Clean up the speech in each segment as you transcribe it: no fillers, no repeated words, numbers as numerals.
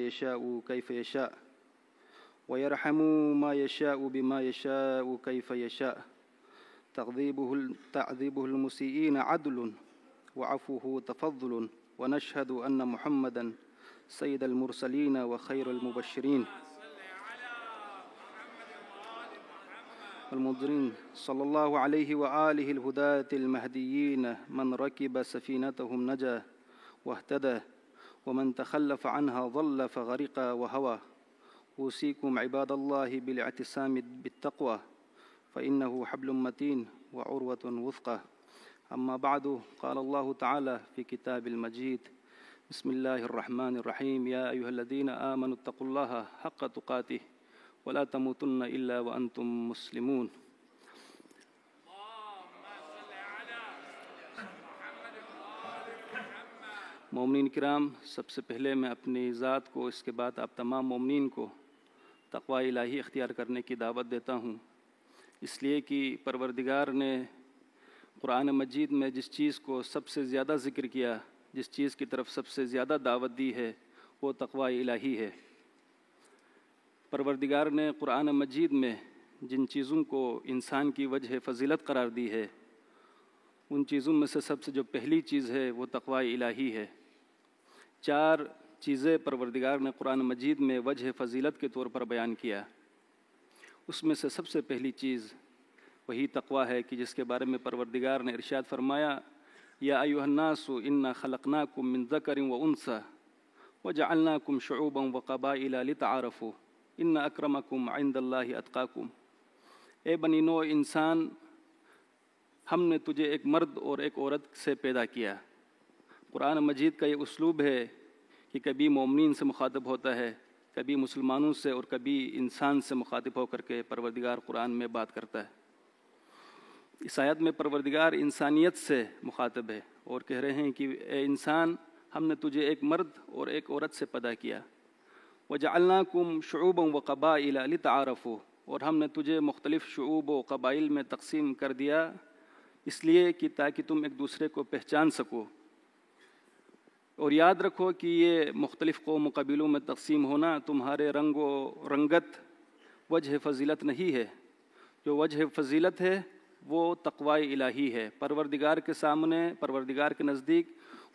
يشاء كيف يشاء ويرحم ما يشاء بما يشاء كيف يشاء تعذيبه المسيئين عدل وعفوه تفضل ونشهد أن محمدًا سيد المرسلين وخير المبشرين والمنذرين صلى الله عليه وآله الهداة المهديين من ركب سفينتهم نجا واهتدى ومن تخلف عنها ضل فغرق وهوى أوصيكم عباد الله بالاعتصام بالتقوى فإنه حبل متين وعروة وثقى أما بعد قال الله تعالى في كتاب المجيد بسم الله الرحمن الرحيم يا أيها الذين آمنوا اتقوا الله حق تقاته ولا تموتن إلا وأنتم مسلمون۔ مومنین کرام، سب سے پہلے میں اپنی ذات کو، اس کے بعد آپ تمام مومنین کو تقوی الہی اختیار کرنے کی دعوت دیتا ہوں، اس لیے کہ پروردگار نے قرآن مجید میں جس چیز کو سب سے زیادہ ذکر کیا، جس چیز کی طرف سب سے زیادہ دعوت دی ہے، وہ تقوی الہی ہے۔ پروردگار نے قرآن مجید میں جن چیزوں کو انسان کی وجہ فضیلت قرار دی ہے، ان چیزوں میں سے سب سے جو پہلی چیز ہے وہ تقوی الہی ہے۔ 4 چیزیں پروردگار نے قرآن مجید میں وجہ فضیلت کے طور پر بیان کیا، اس میں سے سب سے پہلی چیز وہی تقوی ہے کہ جس کے بارے میں پروردگار نے ارشاد فرمایا یا ایھا الناس انا خلقناکم من ذکر و انثی وجعلناکم شعوبا وقبائل لتعارفوا ان اکرمکم عند اللہ اتقاکم۔ اے بنی نوع انسان، ہم نے تجھے ایک مرد اور ایک عورت سے پیدا کیا۔ قرآن مجید کا یہ اسلوب ہے کہ کبھی مومنین سے مخاطب ہوتا ہے، کبھی مسلمانوں سے، اور کبھی انسان سے مخاطب ہو کر کے پروردگار قرآن میں بات کرتا ہے۔ اس آیت میں پروردگار انسانیت سے مخاطب ہے اور کہہ رہے ہیں کہ اے انسان، ہم نے تجھے ایک مرد اور ایک عورت سے پیدا کیا۔ وَجَعَلْنَاكُمْ شُعُوبًا وَقَبَائِلَ لِتَعَارَفُوا، اور ہم نے تجھے مختلف شعوب و قبائل میں تقسیم کر دیا اس لیے کہ تاکہ تم ایک دوسرے کو پہچان سکو۔ اور یاد رکھو کہ یہ مختلف قوم و قبیلوں میں تقسیم ہونا تمہارے رنگ و رنگت وجہ فضیلت نہیں ہے، جو وجہ فضیلت ہے وہ تقوی الہی ہے۔ پروردگار کے سامنے، پروردگار کے نزدیک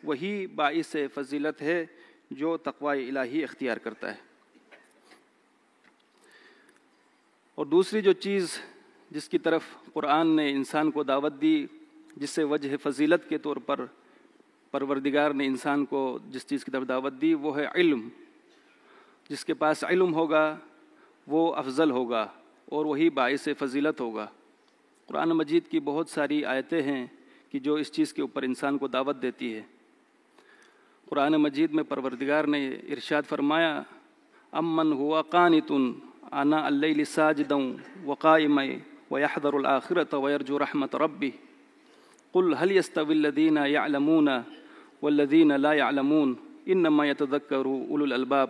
وہی باعث فضیلت ہے جو تقوی الہی اختیار کرتا ہے۔ اور دوسری جو چیز جس کی طرف قرآن نے انسان کو دعوت دی، جس سے وجہ فضیلت کے طور پر پروردگار نے انسان کو جس چیز کی طرف دعوت دی، وہ ہے علم۔ جس کے پاس علم ہوگا وہ افضل ہوگا اور وہی باعث فضیلت ہوگا۔ قرآن مجید کی بہت ساری آیتیں ہیں کہ جو اس چیز کے اوپر انسان کو دعوت دیتی ہے۔ قرآن مجید میں پروردگار نے ارشاد فرمایا امن ہوا قانت آناء اللیل ساجدا وقائما ويحذر الآخرة ويرجو رحمة ربه قل هل يستوي الذين يعلمون والذين لا يعلمون انما يتذكر اولو الالباب۔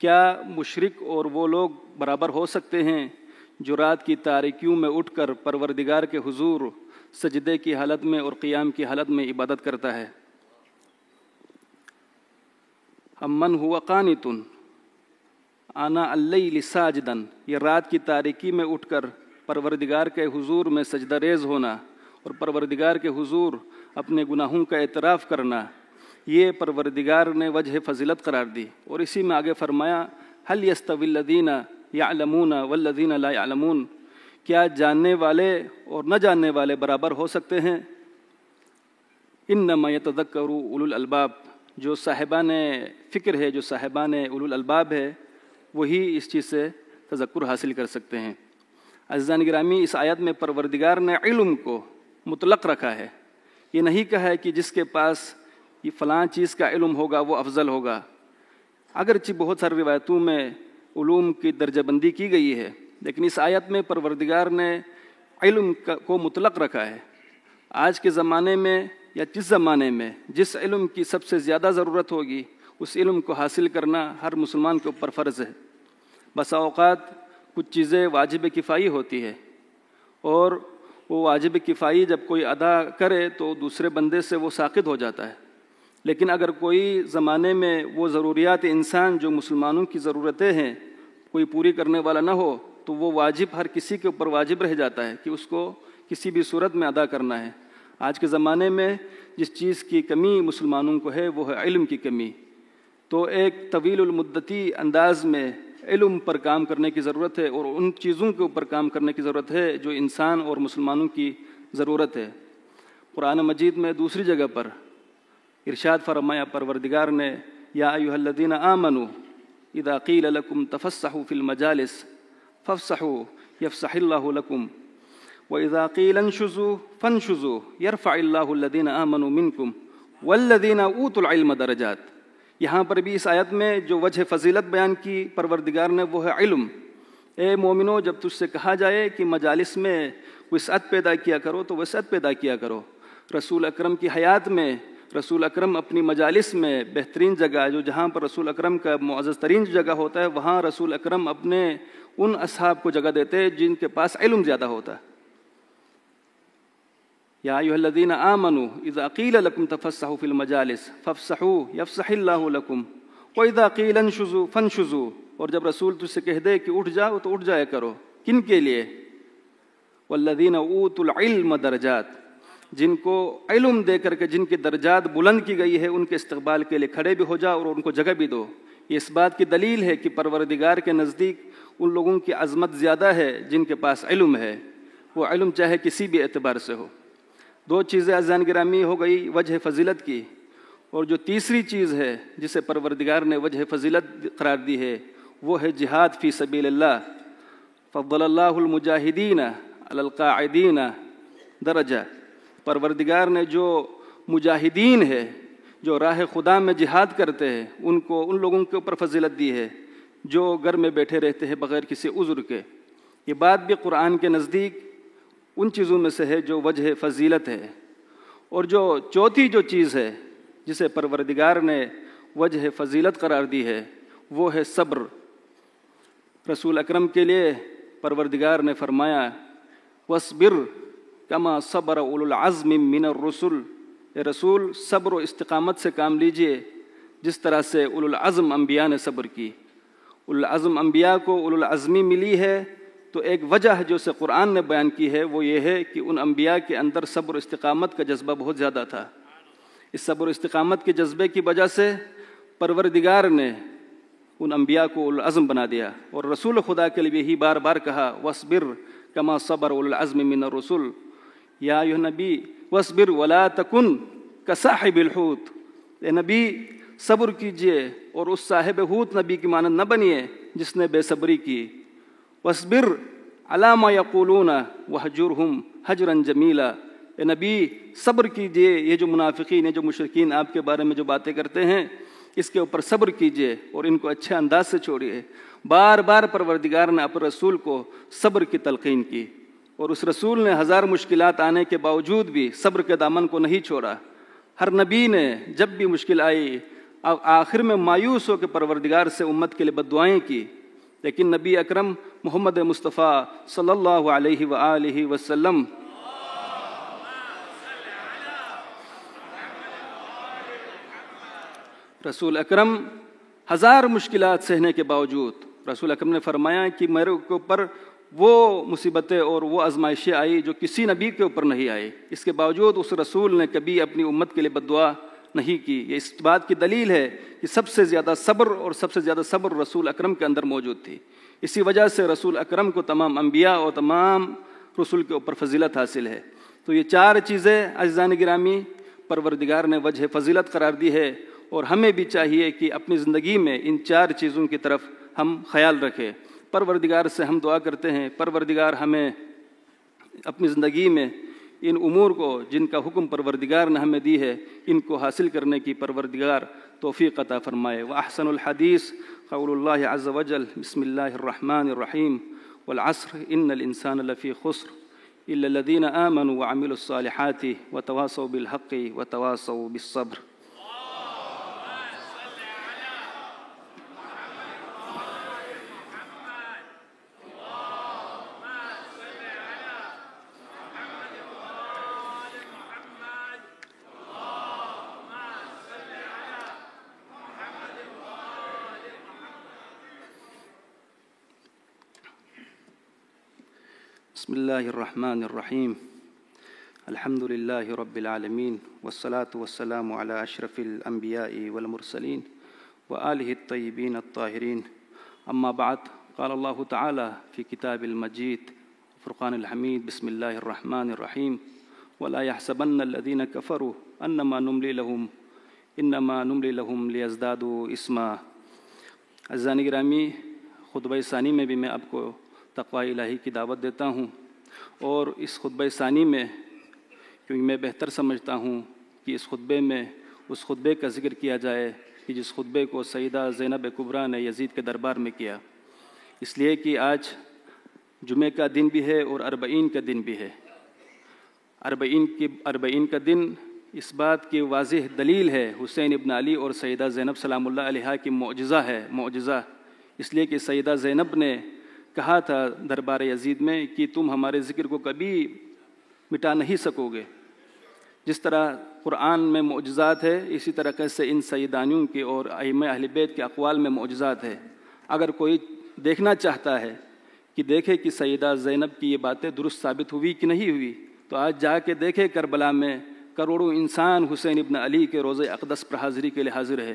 کیا مشرک اور وہ لوگ برابر ہو سکتے ہیں جو رات کی تاریکیوں میں اٹھ کر پروردگار کے حضور سجدے کی حالت میں اور قیام کی حالت میں عبادت کرتا ہے؟ امن ہوا قانت آناء اللیل ساجدا، یہ رات کی تاریکی میں اٹھ کر پروردگار کے حضور میں سجدہ ریز ہونا اور پروردگار کے حضور اپنے گناہوں کا اعتراف کرنا، یہ پروردگار نے وجہ فضیلت قرار دی۔ اور اسی میں آگے فرمایا هل يستوي الذين يعلمون والذين لا يعلمون، کیا جاننے والے اور نہ جاننے والے برابر ہو سکتے ہیں؟ انما يتذكر اولو الالباب، جو صاحبان فکر ہے، جو صاحبان اولو الالباب ہے، وہی اس چیز سے تذکر حاصل کر سکتے ہیں۔ عزیزان گرامی، اس آیت میں پروردگار نے علم کو مطلق رکھا ہے، یہ نہیں کہا ہے کہ جس کے پاس یہ فلاں چیز کا علم ہوگا وہ افضل ہوگا۔ اگرچہ بہت ساری روایتوں میں علوم کی درجہ بندی کی گئی ہے، لیکن اس آیت میں پروردگار نے علم کو مطلق رکھا ہے۔ آج کے زمانے میں یا جس زمانے میں جس علم کی سب سے زیادہ ضرورت ہوگی، اس علم کو حاصل کرنا ہر مسلمان کے اوپر فرض ہے۔ بسا اوقات کچھ چیزیں واجب کفائی ہوتی ہے، اور وہ واجب کفائی جب کوئی ادا کرے تو دوسرے بندے سے وہ ساقط ہو جاتا ہے، لیکن اگر کوئی زمانے میں وہ ضروریات انسان جو مسلمانوں کی ضرورتیں ہیں کوئی پوری کرنے والا نہ ہو تو وہ واجب ہر کسی کے اوپر واجب رہ جاتا ہے کہ اس کو کسی بھی صورت میں ادا کرنا ہے۔ آج کے زمانے میں جس چیز کی کمی مسلمانوں کو ہے وہ ہے علم کی کمی، تو ایک طویل المدتی انداز میں علم پر کام کرنے کی ضرورت ہے اور ان چیزوں کے اوپر کام کرنے کی ضرورت ہے جو انسان اور مسلمانوں کی ضرورت ہے۔ قرآن مجید میں دوسری جگہ پر ارشاد فرمایا پروردگار نے، یا ایھا الذین آمنوا اذا قیل لکم تفسحوا فی المجالس فافسحوا یفسح اللہ لکم وَإِذَا قِيلَ انشُزُوا فَانشُزُوا يَرْفَعِ اللَّهُ الَّذِينَ آمَنُوا مِنكُمْ وَالَّذِينَ أُوتُوا الْعِلْمَ دَرَجَاتٍ۔ یہاں پر بھی اس آیت میں جو وجہ فضیلت بیان کی پروردگار نے وہ ہے علم۔ اے مومنو، جب تجھ سے کہا جائے کہ مجالس میں وسعت پیدا کیا کرو تو وسعت پیدا کیا کرو۔ رسول اکرم کی حیات میں رسول اکرم اپنی مجالس میں بہترین جگہ جو جہاں پر رسول اکرم کا معزز ترین جگہ ہوتا ہے وہاں رسول اکرم اپنے ان اصحاب کو جگہ دیتے جن کے پاس علم زیادہ ہوتا ہے۔ یا ایھا الذین آمنوا اذا قیل لکم تفسحوا فی المجالس فافسحوا یفسح اللہ لکم واذا قیل انشزوا فانشزوا، اور جب رسول تجھ سے کہہ دے کہ اٹھ جاؤ تو اٹھ جایا کرو۔ کن کے لیے؟ والذین اوتوا العلم درجات، جن کو علم دے کر کے جن کے درجات بلند کی گئی ہے ان کے استقبال کے لیے کھڑے بھی ہو جاؤ اور ان کو جگہ بھی دو۔ یہ اس بات کی دلیل ہے کہ پروردگار کے نزدیک ان لوگوں کی عظمت زیادہ ہے جن کے پاس علم ہے، وہ علم چاہے کسی بھی اعتبار سے ہو۔ دو چیزیں عزیزان گرامی ہو گئی وجہ فضیلت کی، اور جو تیسری چیز ہے جسے پروردگار نے وجہ فضیلت قرار دی ہے وہ ہے جہاد فی سبیل اللہ۔ فضل اللہ المجاہدین علی القاعدین درجہ، پروردگار نے جو مجاہدین ہے جو راہ خدا میں جہاد کرتے ہیں ان لوگوں کے اوپر فضیلت دی ہے جو گھر میں بیٹھے رہتے ہیں بغیر کسی عذر کے۔ یہ بات بھی قرآن کے نزدیک ان چیزوں میں سے ہے جو وجہ فضیلت ہے۔ اور جو چوتھی جو چیز ہے جسے پروردگار نے وجہ فضیلت قرار دی ہے وہ ہے صبر۔ رسول اکرم کے لیے پروردگار نے فرمایا وَاصْبِرْ كَمَا صَبَرَ أُولُو الْعَزْمِ مِنَ الرُّسُلِ، اے رسول صبر و استقامت سے کام لیجئے جس طرح سے اولو العزم انبیاء نے صبر کی۔ اولو العزم انبیاء کو اولو العزمی ملی ہے تو ایک وجہ جو اسے قرآن نے بیان کی ہے وہ یہ ہے کہ ان انبیاء کے اندر صبر و استقامت کا جذبہ بہت زیادہ تھا۔ اس صبر و استقامت کے جذبے کی وجہ سے پروردگار نے ان انبیاء کو اولو العزم بنا دیا، اور رسول خدا کے لیے بھی بار بار کہا وَاصْبِرْ كَمَا صَبَرَ أُولُو الْعَزْمِ مِنَ الرُّسُلِ، یا ایھا نبی وَاصْبِرْ وَلَا تَكُنْ كَصَاحِبِ الْحُوتِ، اے نبی صبر کیجئے اور اس صاحب حوت نبی کی مانند نہ بنیے جس نے بے صبری کی۔ وَاصْبِرْ عَلَىٰ مَا يَقُولُونَ وَاهْجُرْهُمْ هَجْرًا جَمِيلًا، اے نبی صبر کیجئے، یہ جو منافقین ہیں جو مشرکین آپ کے بارے میں جو باتیں کرتے ہیں اس کے اوپر صبر کیجئے اور ان کو اچھے انداز سے چھوڑیے۔ بار بار پروردگار نے اپنے رسول کو صبر کی تلقین کی، اور اس رسول نے ہزار مشکلات آنے کے باوجود بھی صبر کے دامن کو نہیں چھوڑا۔ ہر نبی نے جب بھی مشکل آئی آخر میں مایوس ہو کے پروردگار سے امت کے لیے بددعائیں کی، لیکن نبی اکرم محمد مصطفیٰ صلی اللہ علیہ وآلہ وسلم رسول اکرم ہزار مشکلات سہنے کے باوجود رسول اکرم نے فرمایا کہ میرے اوپر وہ مصیبتیں اور وہ آزمائشیں آئی جو کسی نبی کے اوپر نہیں آئی، اس کے باوجود اس رسول نے کبھی اپنی امت کے لیے بددعا نہیں کی۔ یہ اس بات کی دلیل ہے کہ سب سے زیادہ صبر اور سب سے زیادہ صبر رسول اکرم کے اندر موجود تھی۔ اسی وجہ سے رسول اکرم کو تمام انبیاء اور تمام رسول کے اوپر فضیلت حاصل ہے۔ تو یہ چار چیزیں عزیزان گرامی پروردگار نے وجہ فضیلت قرار دی ہے، اور ہمیں بھی چاہیے کہ اپنی زندگی میں ان چار چیزوں کی طرف ہم خیال رکھیں۔ پروردگار سے ہم دعا کرتے ہیں پروردگار ہمیں اپنی زندگی میں ان امور کو جن کا حکم پروردگار نے ہمیں دی ہے ان کو حاصل کرنے کی پروردگار توفیق عطا فرمائے۔ وأحسن الحدیث قول اللہ عز وجل بسم اللہ الرحمن الرحیم والعصر ان الانسان لفی خسر الا الذین آمنوا وعملوا الصالحات وتواصوا بالحق وتواصوا بالصبر۔ بسم اللہ الرحمن الرحیم الحمد للہ رب العالمین والصلاة والسلام علی اشرف الانبیاء والمرسلین وآلہ الطیبین الطاہرین اما بعد قال اللہ تعالی فی کتاب المجید فرقان الحمید بسم اللہ الرحمن الرحیم ولا يحسبن الذین کفروا انما نملی لهم لیزدادوا اسما۔ عزیزان گرامی، خطبہ ثانی میں بھی میں آپ کو تقوی الہی کی دعوت دیتا ہوں، اور اس خطبہ ثانی میں کیونکہ میں بہتر سمجھتا ہوں کہ اس خطبے میں اس خطبے کا ذکر کیا جائے کہ جس خطبے کو سیدہ زینب کبریٰ نے یزید کے دربار میں کیا، اس لیے کہ آج جمعہ کا دن بھی ہے اور اربعین کا دن بھی ہے۔ اربعین کا دن اس بات کی واضح دلیل ہے حسین ابن علی اور سیدہ زینب سلام اللہ علیہا کی معجزہ، اس لیے کہ سیدہ زینب نے کہا تھا دربار یزید میں کہ تم ہمارے ذکر کو کبھی مٹا نہیں سکو گے۔ جس طرح قرآن میں معجزات ہے، اسی طرح سے ان سیدانیوں کے اور ائمہ اہل بیت کے اقوال میں معجزات ہے۔ اگر کوئی دیکھنا چاہتا ہے کہ دیکھے کہ سیدہ زینب کی یہ باتیں درست ثابت ہوئی کہ نہیں ہوئی، تو آج جا کے دیکھے کربلا میں کروڑوں انسان حسین ابن علی کے روضہ اقدس پر حاضری کے لیے حاضر ہے۔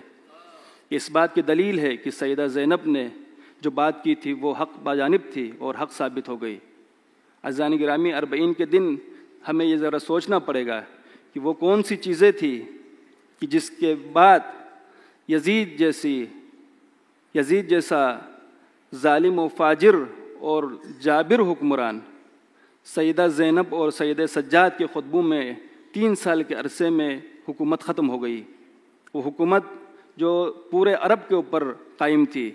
اس بات کی دلیل ہے کہ سیدہ زینب نے جو بات کی تھی وہ حق باجانب تھی اور حق ثابت ہو گئی۔ عزیزان گرامی، اربعین کے دن ہمیں یہ ذرا سوچنا پڑے گا کہ وہ کون سی چیزیں تھی کہ جس کے بعد یزید جیسا ظالم و فاجر اور جابر حکمران سیدہ زینب اور سید سجاد کے خطبوں میں 3 سال کے عرصے میں حکومت ختم ہو گئی۔ وہ حکومت جو پورے عرب کے اوپر قائم تھی،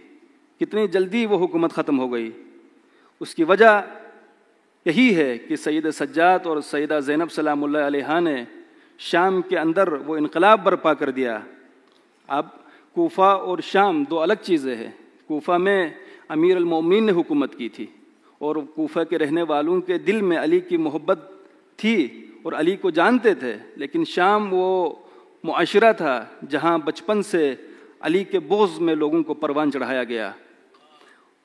کتنی جلدی وہ حکومت ختم ہو گئی۔ اس کی وجہ یہی ہے کہ سید سجاد اور سیدہ زینب سلام اللہ علیہا نے شام کے اندر وہ انقلاب برپا کر دیا۔ اب کوفہ اور شام دو الگ چیزیں ہیں۔ کوفہ میں امیر المومنین نے حکومت کی تھی اور کوفہ کے رہنے والوں کے دل میں علی کی محبت تھی اور علی کو جانتے تھے، لیکن شام وہ معاشرہ تھا جہاں بچپن سے علی کے بغض میں لوگوں کو پروان چڑھایا گیا۔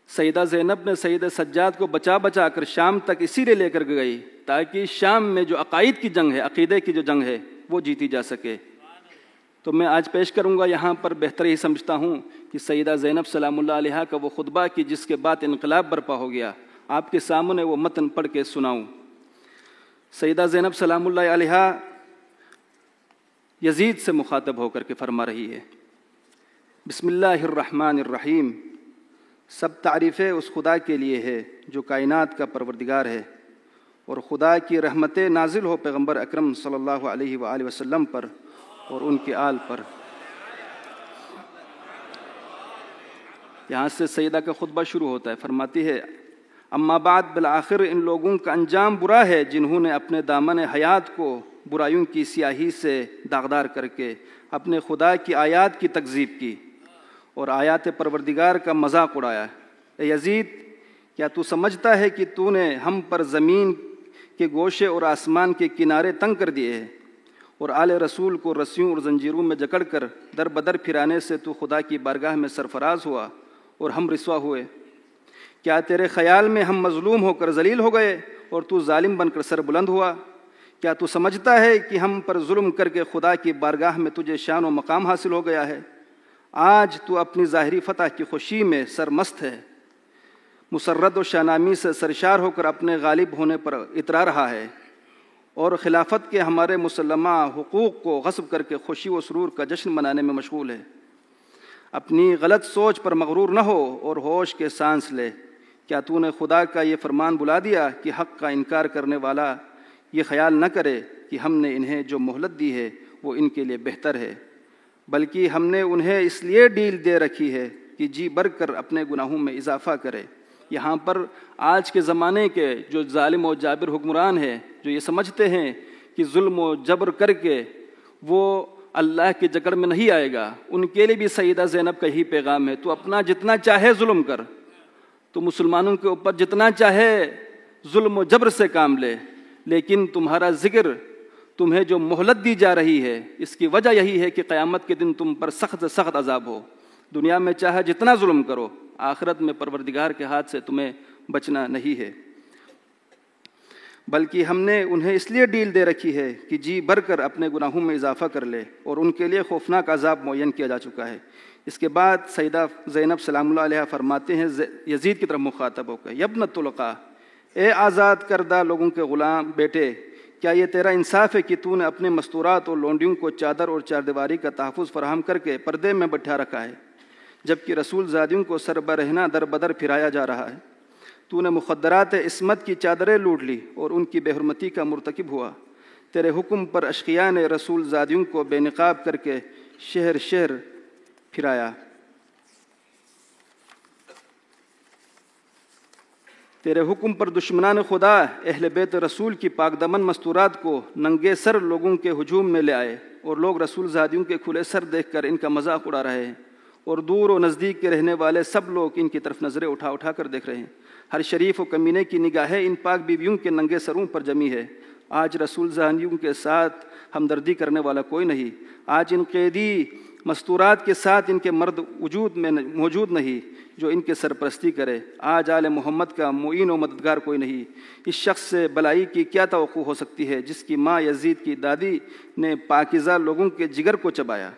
سیدہ زینب نے سید سجاد کو بچا کر شام تک اسی لیے لے کر گئی تاکہ شام میں جو عقائد کی جنگ ہے، عقیدے کی جو جنگ ہے، وہ جیتی جا سکے۔ تو میں آج پیش کروں گا یہاں پر بہتر ہی سمجھتا ہوں کہ سیدہ زینب سلام اللہ علیہا کا وہ خطبہ کہ جس کے بعد انقلاب برپا ہو گیا، آپ کے سامنے وہ متن پڑھ کے سناؤں۔ سیدہ زینب سلام اللہ علیہا یزید سے مخاطب ہو کر کے فرما رہی ہے، بسم اللہ الرحمن الرحیم، سب تعریفیں اس خدا کے لیے ہے جو کائنات کا پروردگار ہے، اور خدا کی رحمتیں نازل ہو پیغمبر اکرم صلی اللہ علیہ وآلہ وسلم پر اور ان کے آل پر۔ یہاں سے سیدہ کا خطبہ شروع ہوتا ہے، فرماتی ہے، اما بعد، بالآخر ان لوگوں کا انجام برا ہے جنہوں نے اپنے دامن حیات کو برائیوں کی سیاہی سے داغدار کر کے اپنے خدا کی آیات کی تکذیب کی اور آیات پروردگار کا مذاق اڑایا۔ اے یزید، کیا تو سمجھتا ہے کہ تو نے ہم پر زمین کے گوشے اور آسمان کے کنارے تنگ کر دیے ہیں، اور آل رسول کو رسیوں اور زنجیروں میں جکڑ کر در بدر پھرانے سے تو خدا کی بارگاہ میں سرفراز ہوا اور ہم رسوا ہوئے؟ کیا تیرے خیال میں ہم مظلوم ہو کر ذلیل ہو گئے اور تو ظالم بن کر سر بلند ہوا؟ کیا تو سمجھتا ہے کہ ہم پر ظلم کر کے خدا کی بارگاہ میں تجھے شان و مقام حاصل ہو گیا ہے؟ آج تو اپنی ظاہری فتح کی خوشی میں سرمست ہے، مسرت و شانامی سے سرشار ہو کر اپنے غالب ہونے پر اترا رہا ہے، اور خلافت کے ہمارے مسلمہ حقوق کو غصب کر کے خوشی و سرور کا جشن منانے میں مشغول ہے۔ اپنی غلط سوچ پر مغرور نہ ہو اور ہوش کے سانس لے۔ کیا تو نے خدا کا یہ فرمان بلا دیا کہ حق کا انکار کرنے والا یہ خیال نہ کرے کہ ہم نے انہیں جو مہلت دی ہے وہ ان کے لیے بہتر ہے، بلکہ ہم نے انہیں اس لیے ڈیل دے رکھی ہے کہ جی بھر کر اپنے گناہوں میں اضافہ کرے۔ یہاں پر آج کے زمانے کے جو ظالم و جابر حکمران ہیں، جو یہ سمجھتے ہیں کہ ظلم و جبر کر کے وہ اللہ کی جکڑ میں نہیں آئے گا، ان کے لیے بھی سیدہ زینب کا ہی پیغام ہے، تو اپنا جتنا چاہے ظلم کر، تو مسلمانوں کے اوپر جتنا چاہے ظلم و جبر سے کام لے، لیکن تمہارا ذکر، تمہیں جو مہلت دی جا رہی ہے، اس کی وجہ یہی ہے کہ قیامت کے دن تم پر سخت سے سخت عذاب ہو۔ دنیا میں چاہے جتنا ظلم کرو، آخرت میں پروردگار کے ہاتھ سے تمہیں بچنا نہیں ہے۔ بلکہ ہم نے انہیں اس لیے ڈیل دے رکھی ہے کہ جی بھر کر اپنے گناہوں میں اضافہ کر لے، اور ان کے لیے خوفناک عذاب معین کیا جا چکا ہے۔ اس کے بعد سیدہ زینب سلام اللہ علیہ فرماتے ہیں یزید کی طرف مخاطب ہو کر، یبن الطلقاء، اے آزاد کردہ لوگوں کے غلام بیٹے، کیا یہ تیرا انصاف ہے کہ تو نے اپنے مستورات اور لونڈیوں کو چادر اور چاردیواری کا تحفظ فراہم کر کے پردے میں بٹھا رکھا ہے، جبکہ رسول زادیوں کو سر برہنہ در بدر پھرایا جا رہا ہے؟ تو نے مخدرات عصمت کی چادریں لوٹ لی اور ان کی بے حرمتی کا مرتکب ہوا۔ تیرے حکم پر اشقیاء نے رسول زادیوں کو بے نقاب کر کے شہر شہر پھرایا۔ تیرے حکم پر دشمنان خدا اہل بیت رسول کی پاک دمن مستورات کو ننگے سر لوگوں کے ہجوم میں لے آئے، اور لوگ رسول زادیوں کے کھلے سر دیکھ کر ان کا مذاق اڑا رہے ہیں، اور دور و نزدیک کے رہنے والے سب لوگ ان کی طرف نظریں اٹھا اٹھا کر دیکھ رہے ہیں۔ ہر شریف و کمینے کی نگاہیں ان پاک بیویوں کے ننگے سروں پر جمی ہے۔ آج رسول زادیوں کے ساتھ ہمدردی کرنے والا کوئی نہیں۔ آج ان قیدی مستورات کے ساتھ ان کے مرد وجود میں موجود نہیں جو ان کے سرپرستی کرے۔ آج آل محمد کا معین و مددگار کوئی نہیں۔ اس شخص سے بلائی کی کیا توقع ہو سکتی ہے جس کی ماں یزید کی دادی نے پاکیزہ لوگوں کے جگر کو چبایا؟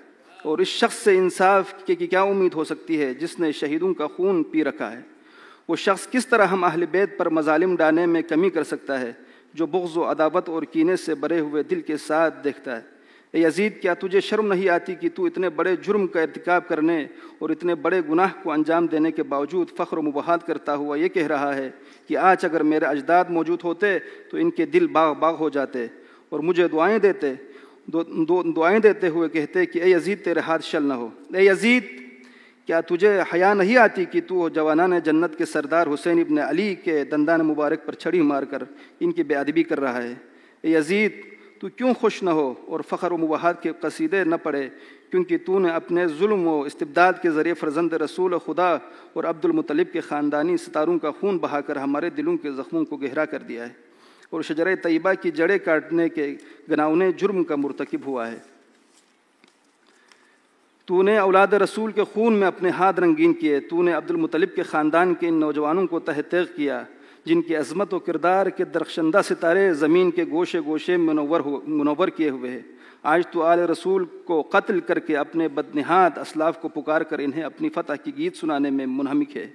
اور اس شخص سے انصاف کی کیا امید ہو سکتی ہے جس نے شہیدوں کا خون پی رکھا ہے؟ وہ شخص کس طرح ہم اہل بیت پر مظالم ڈالنے میں کمی کر سکتا ہے جو بغض و عداوت اور کینے سے بھرے ہوئے دل کے ساتھ دیکھتا ہے؟ اے یزید، کیا تجھے شرم نہیں آتی کہ تو اتنے بڑے جرم کا ارتکاب کرنے اور اتنے بڑے گناہ کو انجام دینے کے باوجود فخر و مباحات کرتا ہوا یہ کہہ رہا ہے کہ آج اگر میرے اجداد موجود ہوتے تو ان کے دل باغ باغ ہو جاتے اور مجھے دعائیں دیتے ہوئے کہتے کہ اے یزید تیرے ہاتھ شل نہ ہو؟ اے یزید، کیا تجھے حیا نہیں آتی کہ تو جوانان جنت کے سردار حسین ابن علی کے دندان مبارک پر چھڑی مار کر ان کی بے ادبی کر رہا ہے؟ اے یزید، تو کیوں خوش نہ ہو اور فخر و مباحات کے قصیدے نہ پڑھے کیونکہ تو نے اپنے ظلم و استبداد کے ذریعے فرزند رسول خدا اور عبد المطلب کے خاندانی ستاروں کا خون بہا کر ہمارے دلوں کے زخموں کو گہرا کر دیا ہے اور شجرہ طیبہ کی جڑیں کاٹنے کے گناؤنے جرم کا مرتکب ہوا ہے۔ تو نے اولاد رسول کے خون میں اپنے ہاتھ رنگین کیے۔ تو نے عبد المطلب کے خاندان کے ان نوجوانوں کو تہ تیغ کیا جن کی عظمت و کردار کے درخشندہ ستارے زمین کے گوشے گوشے منور کیے ہوئے ہیں۔ آج تو آل رسول کو قتل کر کے اپنے بدنہاد اسلاف کو پکار کر انہیں اپنی فتح کی گیت سنانے میں منہمک ہے۔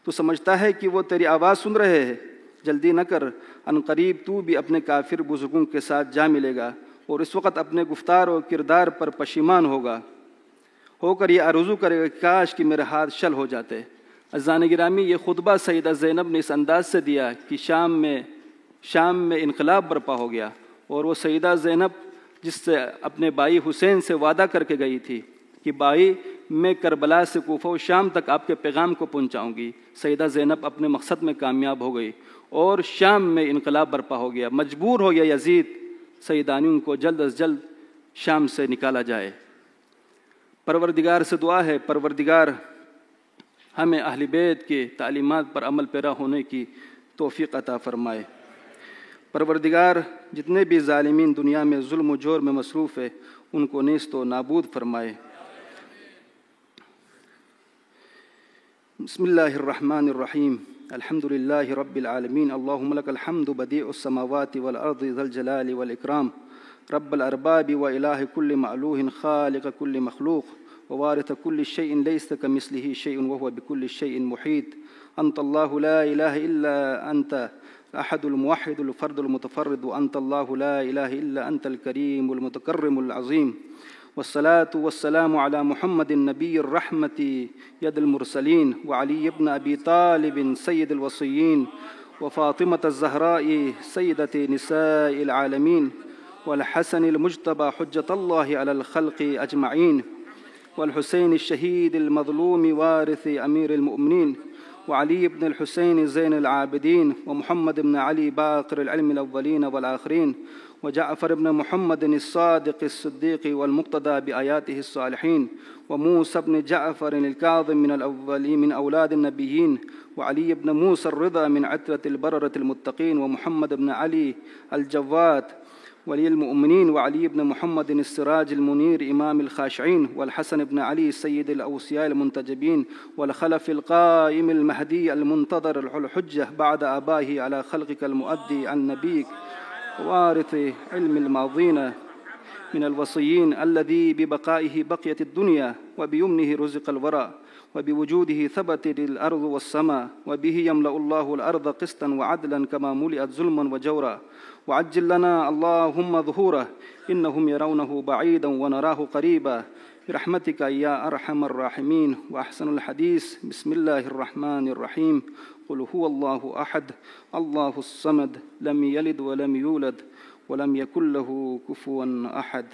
تو سمجھتا ہے کہ وہ تیری آواز سن رہے ہیں؟ جلدی نہ کر، ان قریب تو بھی اپنے کافر بزرگوں کے ساتھ جا ملے گا اور اس وقت اپنے گفتار و کردار پر پشیمان ہو کر یہ آرزو کرے گا کہ کاش کہ میرے ہاتھ شل ہو جاتے۔ عزیزان گرامی، یہ خطبہ سیدہ زینب نے اس انداز سے دیا کہ شام میں انقلاب برپا ہو گیا، اور وہ سیدہ زینب جس سے اپنے بھائی حسین سے وعدہ کر کے گئی تھی کہ بھائی میں کربلا سے کوفہ و شام تک آپ کے پیغام کو پہنچاؤں گی، سیدہ زینب اپنے مقصد میں کامیاب ہو گئی اور شام میں انقلاب برپا ہو گیا۔ مجبور ہو گیا یزید سیدانیوں کو جلد از جلد شام سے نکالا جائے۔ پروردگار سے دعا ہے، پروردگار ہمیں اہل بیت کے تعلیمات پر عمل پیرا ہونے کی توفیق عطا فرمائے۔ پروردگار جتنے بھی ظالمین دنیا میں ظلم و جور میں مصروف ہے ان کو نیست و نابود فرمائے۔ بسم اللہ الرحمن الرحیم، الحمد للہ رب العالمین، اللہم لک الحمد بدیع السماوات والارض ذا الجلال والاکرام، رب الارباب والہ کل معلوہ خالق کل مخلوق ووارث كل شيء ليس كمثله شيء وهو بكل شيء محيط، أنت الله لا إله إلا أنت الأحد الموحد الفرد المتفرد، وأنت الله لا إله إلا أنت الكريم المتكرم العظيم، والصلاة والسلام على محمد النبي الرحمة يد المرسلين، وعلي بن أبي طالب سيد الوصيين، وفاطمة الزهراء سيدة نساء العالمين، والحسن المجتبى حجة الله على الخلق أجمعين، والحسين الشهيد المظلوم وارث أمير المؤمنين، وعلي بن الحسين زين العابدين، ومحمد بن علي باقر العلم الأولين والآخرين، وجعفر بن محمد الصادق الصديق والمقتدى بآياته الصالحين، وموسى بن جعفر الكاظم من الأولين من أولاد النبيين، وعلي بن موسى الرضا من عترة البررة المتقين، ومحمد بن علي الجواد، ولي المؤمنين وعلي بن محمد السراج المنير إمام الخاشعين والحسن بن علي سيد الأوصياء المنتجبين والخلف القائم المهدي المنتظر الحجة بعد آبائه على خلقك المؤدي عن نبيك وارث علم الماضين من الوصيين الذي ببقائه بقيت الدنيا وبيمنه رزق الورى وبوجوده ثبتت الأرض والسماء وبه يملأ الله الأرض قسطا وعدلا كما ملئت ظلما وجورا وعجل لنا اللهم ظهوره إنهم يرونه بعيدا ونراه قريبا برحمتك يا أرحم الراحمين. وأحسن الحديث بسم الله الرحمن الرحيم قل هو الله أحد الله الصمد لم يلد ولم يولد ولم يكن له كفوا أحد.